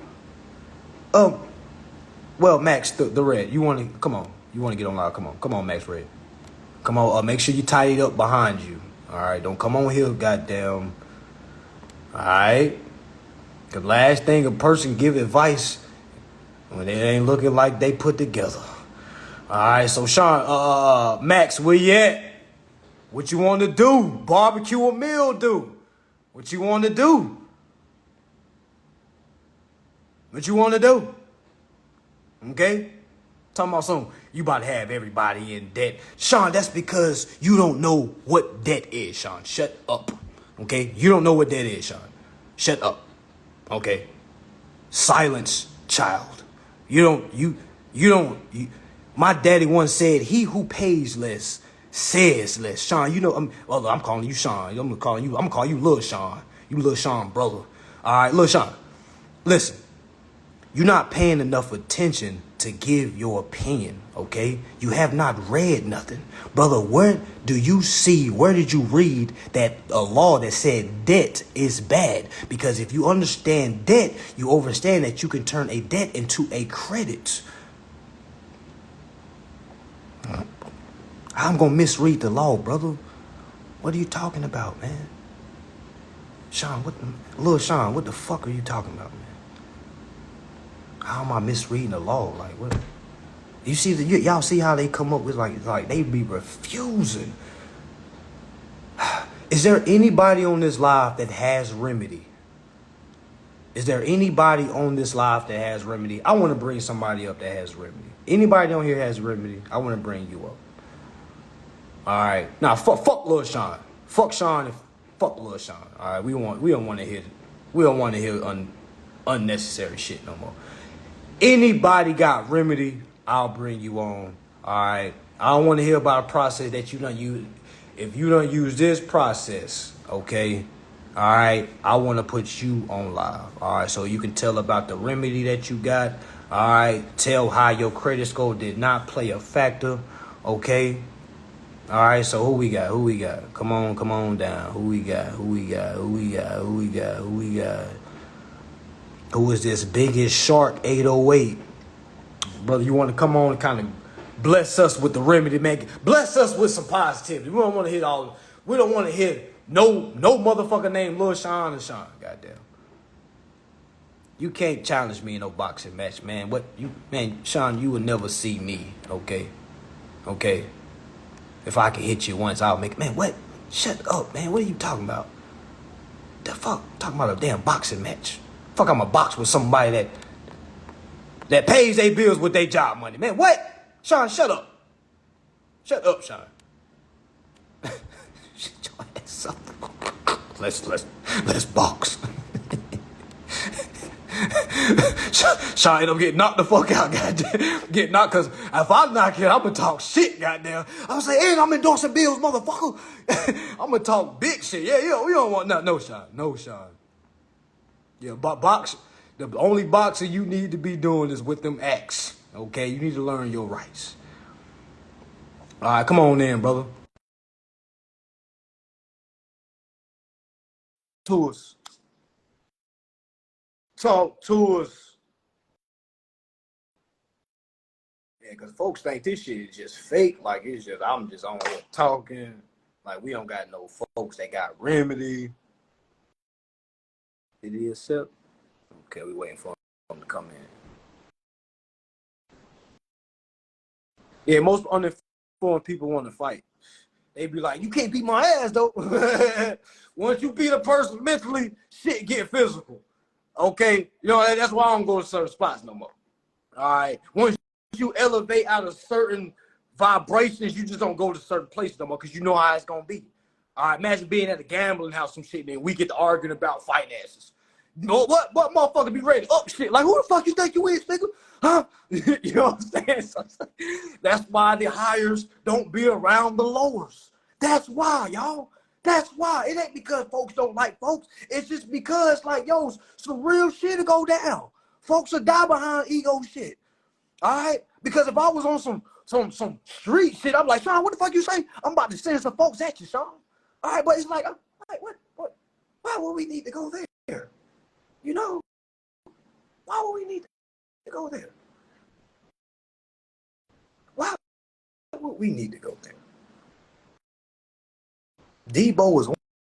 Well, Max, the Red, you want to... Come on. You want to get on live? Come on, Max Red. Come on, make sure you tidy it up behind you. All right? Don't come on here, goddamn... Alright? The last thing a person give advice when it ain't looking like they put together. Alright, so Sean, Max, where you at? What you want to do? Barbecue or mildew? What you want to do? What you want to do? Okay? Talking about something. You about to have everybody in debt. Sean, that's because you don't know what debt is, Sean. Shut up. Okay? You don't know what that is, Sean. Shut up. Okay? Silence, child. My daddy once said, he who pays less says less. Sean, you know, I'm calling you Sean. I'm gonna call you Lil Sean. You Lil Sean, brother. All right, Lil Sean. Listen, you're not paying enough attention to give your opinion, okay? You have not read nothing. Brother, where did you read that a law that said debt is bad? Because if you understand debt, you understand that you can turn a debt into a credit. I'm going to misread the law, brother. What are you talking about, man? Sean, Lil Sean, what the fuck are you talking about, man? How am I misreading the law? Like, what? You see, y'all see how they come up with, like they be refusing. Is there anybody on this live that has remedy? Is there anybody on this live that has remedy? I want to bring somebody up that has remedy. Anybody on here has remedy? I want to bring you up. All right. Now, fuck Lil Sean. Fuck Sean and fuck Lil Sean. All right. We don't want to hear unnecessary shit no more. Anybody got remedy? I'll bring you on. All right. I don't want to hear about a process that you don't use. If you don't use this process, okay. All right, I want to put you on live. All right, so you can tell about the remedy that you got. All right, tell how your credit score did not play a factor. Okay. All right, so who we got? Come on down. Who we got? Who is this biggest shark 808? Brother, you want to come on and kind of bless us with the remedy, man? Bless us with some positivity. We don't want to hit no motherfucker named Lil Sean or Sean. Goddamn. You can't challenge me in no boxing match, man. Sean, you will never see me, okay? Okay. If I can hit you once, I'll make man, what? Shut up, man. What are you talking about? The fuck? Talking about a damn boxing match. Fuck, I'm a box with somebody that pays their bills with their job money. Man, what? Sean, shut up. Shut up, Sean. Shut your ass up. Let's box. Sean end up getting knocked the fuck out, goddamn. Get knocked, cause if I knock it, I'ma talk shit, goddamn. I'ma say, hey, I'm endorsing bills, motherfucker. I'ma talk big shit. Yeah, we don't want nothing. No, Sean. Yeah, but the only boxing you need to be doing is with them acts. Okay, you need to learn your rights. All right, come on in, brother. To us. Talk to us. Yeah, because folks think this shit is just fake. Like, I'm just on here talking. Like, we don't got no folks that got remedy. Did he accept? Okay, we waiting for him to come in. Yeah, most uninformed people want to fight. They be like, you can't beat my ass, though. Once you beat a person mentally, shit get physical. Okay? You know, that's why I don't go to certain spots no more. All right? Once you elevate out of certain vibrations, you just don't go to certain places no more because you know how it's going to be. All right? Imagine being at a gambling house, some shit, then we get to arguing about finances. You know, what motherfucker be ready up shit? Like, who the fuck you think you is, nigga? Huh? You know what I'm saying? So, that's why the highers don't be around the lowers. That's why, y'all. That's why. It ain't because folks don't like folks. It's just because, like, yo, some real shit to go down. Folks will die behind ego shit. All right? Because if I was on some street shit, I'm like, Sean, what the fuck you say? I'm about to send some folks at you, Sean. All right, but it's like, what? Why would we need to go there? You know? Why would we need to go there? Why would we need to go there? Debo is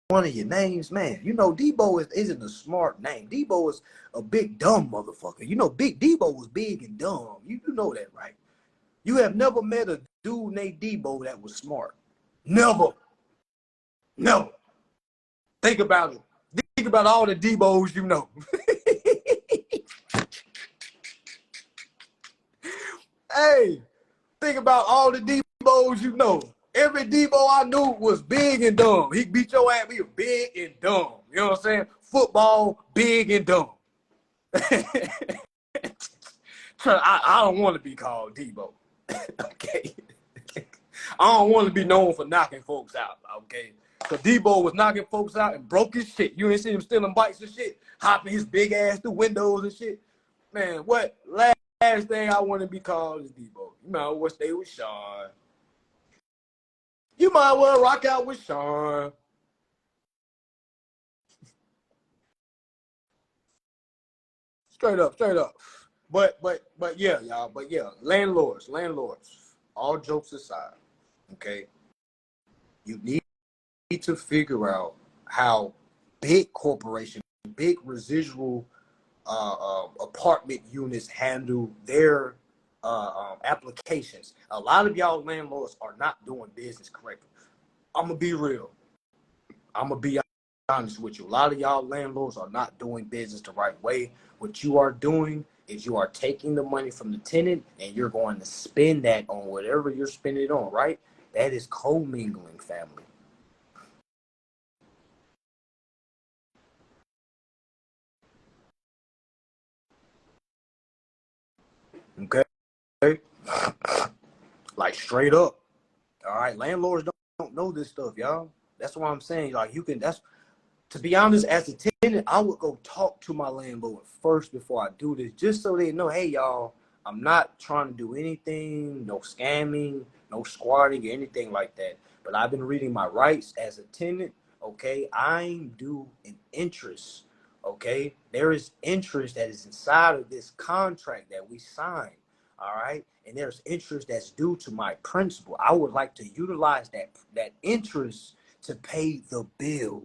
one of your names, man. You know, Debo isn't a smart name. Debo is a big dumb motherfucker. You know, Big Debo was big and dumb. You know that, right? You have never met a dude named Debo that was smart. Never. Never. Think about it. Think about all the Debos you know. Hey, think about all the Debos you know. Every Debo I knew was big and dumb. He beat your ass, he was big and dumb. You know what I'm saying? Football, big and dumb. I don't want to be called Debo. Okay. I don't want to be known for knocking folks out. Okay. Because Debo was knocking folks out and broke his shit. You ain't see him stealing bikes and shit, hopping his big ass through windows and shit. Man, what last thing I want to be called is Debo. You might as well stay with Sean. You might as well rock out with Sean. Straight up. But yeah, y'all. But yeah, landlords. All jokes aside, okay, you need to figure out how big corporations, big residual apartment units handle their applications. A lot of y'all landlords are not doing business correctly. I'm gonna be real. I'm gonna be honest with you. A lot of y'all landlords are not doing business the right way. What you are doing is you are taking the money from the tenant and you're going to spend that on whatever you're spending it on, right? That is commingling, family. Okay? Like straight up. All right. Landlords don't know this stuff, y'all. That's why I'm saying, like, you can, that's, to be honest, as a tenant, I would go talk to my landlord first before I do this, just so they know, hey, y'all, I'm not trying to do anything, no scamming, no squatting, or anything like that. But I've been reading my rights as a tenant, okay? I'm due an interest, okay? There is interest that is inside of this contract that we signed, all right? And there's interest that's due to my principal. I would like to utilize that interest to pay the bill.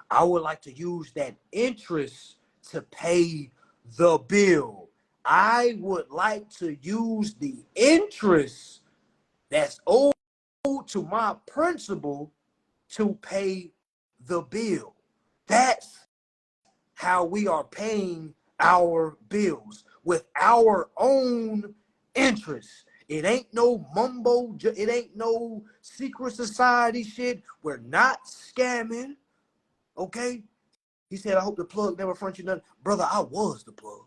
I would like to use that interest to pay the bill. I would like to use the interest that's owed to my principal to pay the bill. That's how we are paying our bills, with our own interest. It ain't no mumbo, it ain't no secret society shit. We're not scamming, okay? He said, I hope the plug never front you nothing. Brother, I was the plug.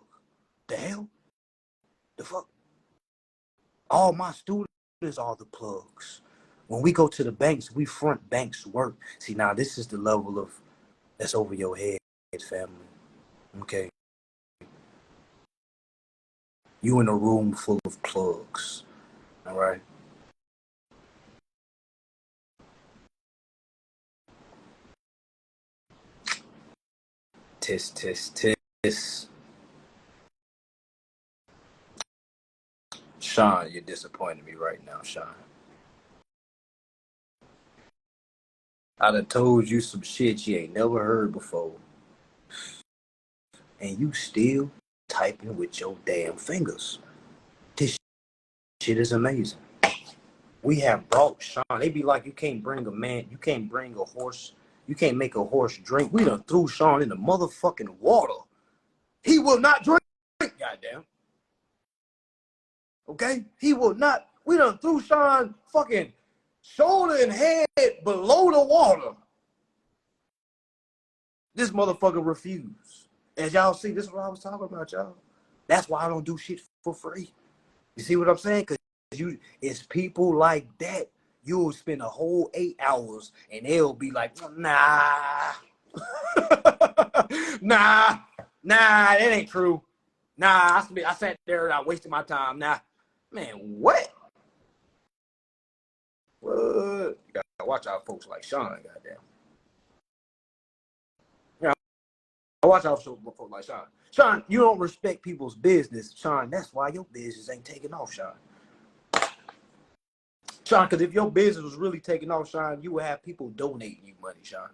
The hell? The fuck? All my students are the plugs. When we go to the banks, we front banks work. See, now this is the level of that's over your head, family. Okay? You in a room full of plugs. All right? Tis, tis, tis. Sean, you're disappointing me right now, Sean. I done told you some shit you ain't never heard before. And you still typing with your damn fingers. This shit is amazing. We have brought Sean. They be like, you can't bring a man, you can't bring a horse, you can't make a horse drink. We done threw Sean in the motherfucking water. He will not drink, goddamn. Okay? He will not. We done threw Sean fucking shoulder and head below the water. This motherfucker refused. As y'all see, this is what I was talking about, y'all. That's why I don't do shit for free. You see what I'm saying? Because it's people like that. You'll spend a whole 8 hours and they'll be like, nah, nah, that ain't true. Nah, I sat there and I wasted my time. Nah, man, what? What? You gotta watch out, folks like Sean, goddamn. Yeah, I watch out for folks like Sean. Sean, you don't respect people's business, Sean. That's why your business ain't taking off, Sean. Sean, because if your business was really taking off, Sean, you would have people donating you money, Sean.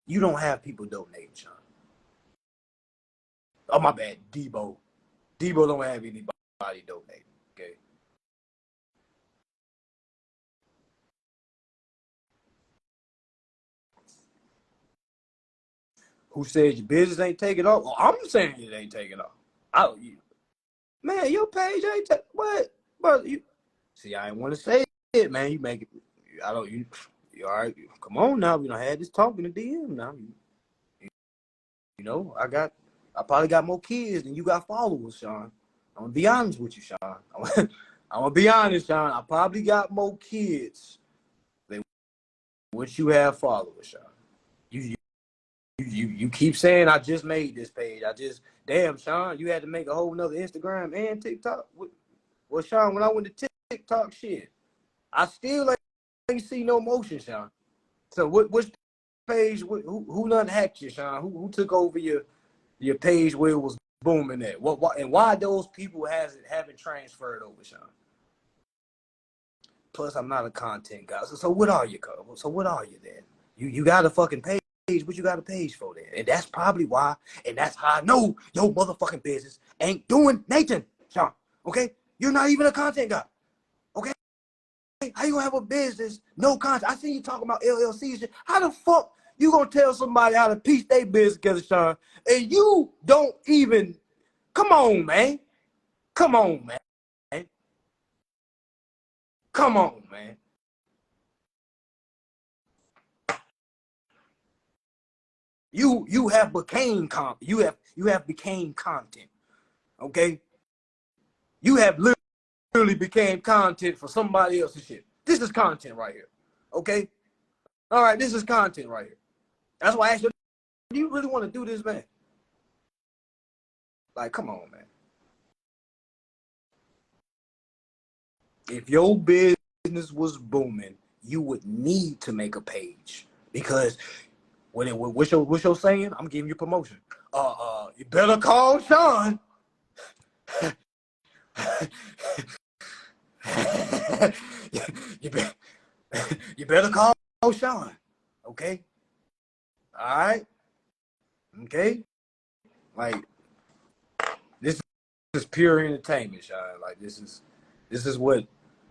You don't have people donating, Sean. Oh, my bad, Debo. Debo don't have anybody donating, okay? Who says your business ain't taking off? Well, I'm saying it ain't taking off. Man, your page ain't what? But you see, I ain't want to say it, man. You make it. I don't. You all right? Come on now. We done had this talk in the DM now. You know, I probably got more kids than you got followers, Sean. I'm gonna be honest with you, Sean. I'm gonna be honest, Sean. I probably got more kids than what you have followers, Sean. You you keep saying I just made this page. Damn, Sean, you had to make a whole nother Instagram and TikTok. Well, Sean, when I went to TikTok, shit, I still ain't see no motion, Sean. So which page? Who done hacked you, Sean? Who took over your page where it was booming at? And why those people haven't transferred over, Sean? Plus, I'm not a content guy. So what are you, Cub? So what are you then? You got a fucking page. What you got a page for then? And that's probably why. And that's how I know your motherfucking business ain't doing Nathan, Sean. Okay, you're not even a content guy. How you gonna have a business, no content? I see you talking about LLCs. How the fuck You gonna tell somebody how to piece their business together, Sean, and you don't even. Come on, man. Come on, man. Come on, man. You have became you have became content. Okay, you have literally became content for somebody else's shit. This is content right here. Okay, all right, this is content right here. That's why I asked you, do you really want to do this, man? Like, come on, man. If your business was booming, you would need to make a page because what's your saying? I'm giving you promotion. You better call Sean. you, be, you better call Sean. Okay. All right. Okay. Like this is pure entertainment, Sean. Like this is what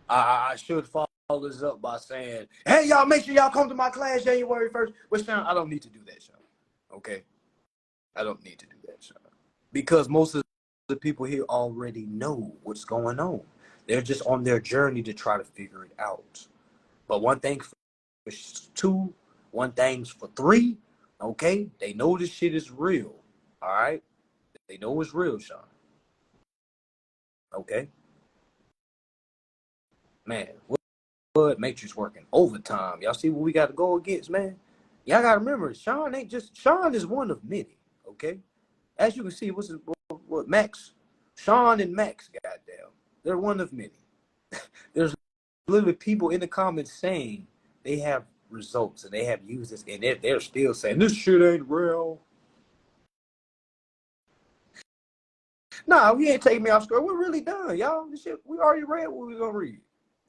I should follow this up by saying, hey y'all, make sure y'all come to my class January 1st. But Sean, I don't need to do that, Sean. Okay. I don't need to do that, Sean. Because most of the people here already know what's going on. They're just on their journey to try to figure it out. But one thing for two, one thing's for three, okay? They know this shit is real, all right? They know it's real, Sean. Okay? Man, what Matrix working overtime. Y'all see what we got to go against, man? Y'all got to remember, Sean is one of many, okay? As you can see, what Max? Sean and Max, goddamn. They're one of many. There's literally people in the comments saying they have results and they have used this, and they're still saying this shit ain't real. Nah, we ain't taking me off script. We're really done, y'all. This shit, we already read what we gonna read.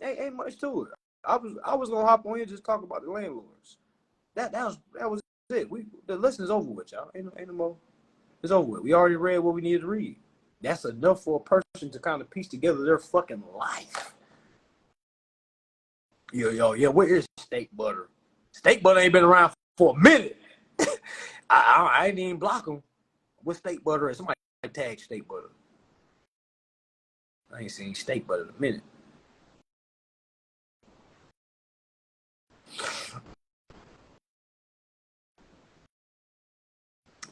Ain't much to it. I was gonna hop on here and just talk about the landlords. That was it. The lesson's over with, y'all. Ain't no more. It's over with. We already read what we needed to read. That's enough for a person to kind of piece together their fucking life. Yo, where is steak butter? Steak butter ain't been around for a minute. I ain't even block them. What steak butter is? Somebody tag steak butter. I ain't seen steak butter in a minute.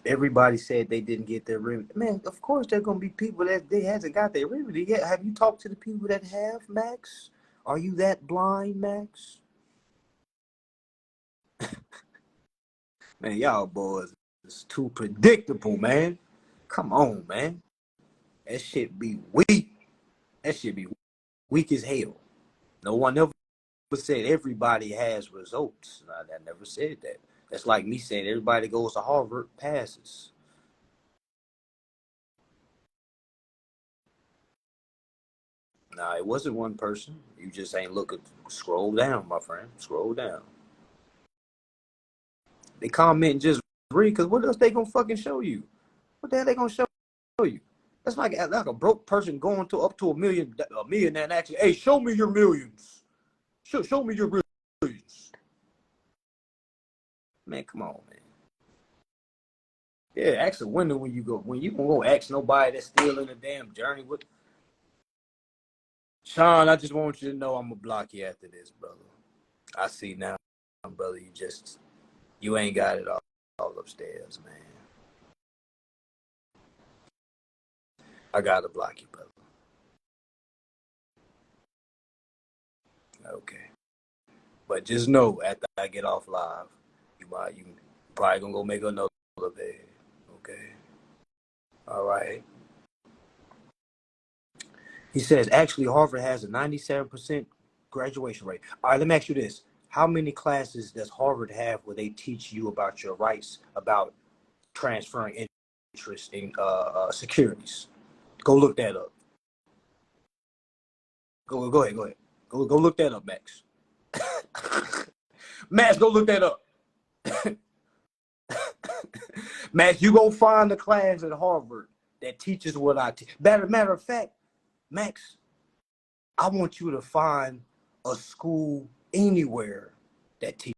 Everybody said they didn't get their remedy. Man, of course there's gonna be people that they hasn't got their remedy yet. Have you talked to the people that have, Max? Are you that blind, Max? Man, y'all boys is too predictable, man. Come on, man. That shit be weak. That shit be weak as hell. No one ever said everybody has results. I never said that. That's like me saying everybody goes to Harvard passes. Nah, it wasn't one person. You just ain't looking. Scroll down, my friend. Scroll down. They comment and just read, because what else they gonna fucking show you? What the hell they gonna show you? That's like a broke person going to up to a millionaire and actually, hey, show me your millions. Show me your millions. Man, come on, man. Yeah, ask a window when you go. When you gonna go ask nobody that's still in the damn journey with. Sean, I just want you to know I'm gonna block you after this, brother. I see now, brother. You ain't got it all upstairs, man. I gotta block you, brother. Okay, but just know after I get off live, you probably gonna go make another bed. Okay. All right. He says actually Harvard has a 97% graduation rate. All right, let me ask you this. How many classes does Harvard have where they teach you about your rights, about transferring interest in securities? Go look that up. Go ahead. Go look that up, Max. Max, go look that up. Max, you go find a class at Harvard that teaches what I teach. Matter of fact, Max, I want you to find a school anywhere that teaches